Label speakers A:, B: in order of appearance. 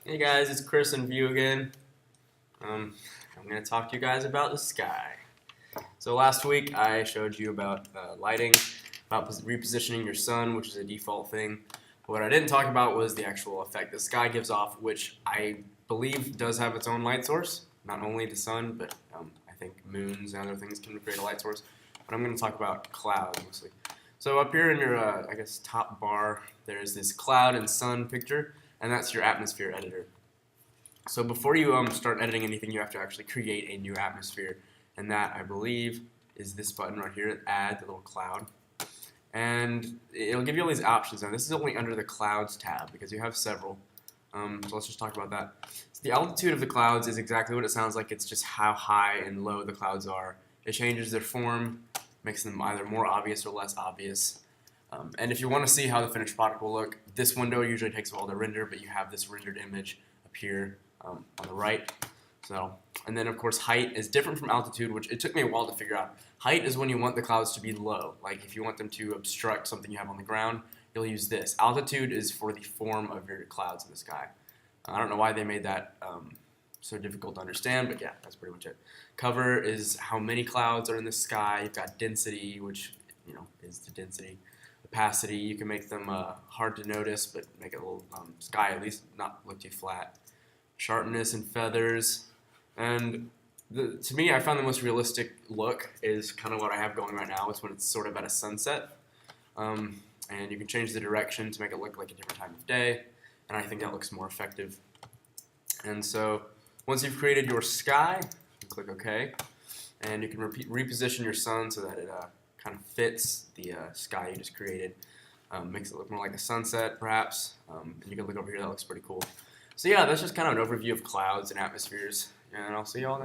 A: Hey guys, it's Chris and Vue again. I'm going to talk to you guys about the sky. So last week I showed you about lighting, about repositioning your sun, which is a default thing. But what I didn't talk about was the actual effect the sky gives off, which I believe does have its own light source. Not only the sun, but I think moons and other things can create a light source. But I'm going to talk about clouds mostly. So up here in your, top bar, there's this cloud and sun picture, and that's your atmosphere editor. So before you start editing anything, you have to actually create a new atmosphere, and that, I believe, is this button right here, add the little cloud. And it'll give you all these options. Now this is only under the clouds tab because you have several. So let's just talk about that. So the altitude of the clouds is exactly what it sounds like. It's just how high and low the clouds are. It changes their form, makes them either more obvious or less obvious. And if you want to see how the finished product will look, this window usually takes a while to render, but you have this rendered image up here on the right. And then of course height is different from altitude, which it took me a while to figure out. Height is when you want the clouds to be low. Like if you want them to obstruct something you have on the ground, you'll use this. Altitude is for the form of your clouds in the sky. I don't know why they made that so difficult to understand, but yeah, that's pretty much it. Cover is how many clouds are in the sky. You've got density, which is the density. Opacity, you can make them hard to notice, but make it a little sky at least not look too flat. Sharpness and feathers, and to me, I found the most realistic look is kind of what I have going right now. It's when it's sort of at a sunset, and you can change the direction to make it look like a different time of day, and I think that looks more effective. And so once you've created your sky, you click OK, and you can reposition your sun so that it kind of fits the sky you just created. Makes it look more like a sunset, perhaps, and you can look over here, that looks pretty cool. So yeah, that's just kind of an overview of clouds and atmospheres, and I'll see you all next time.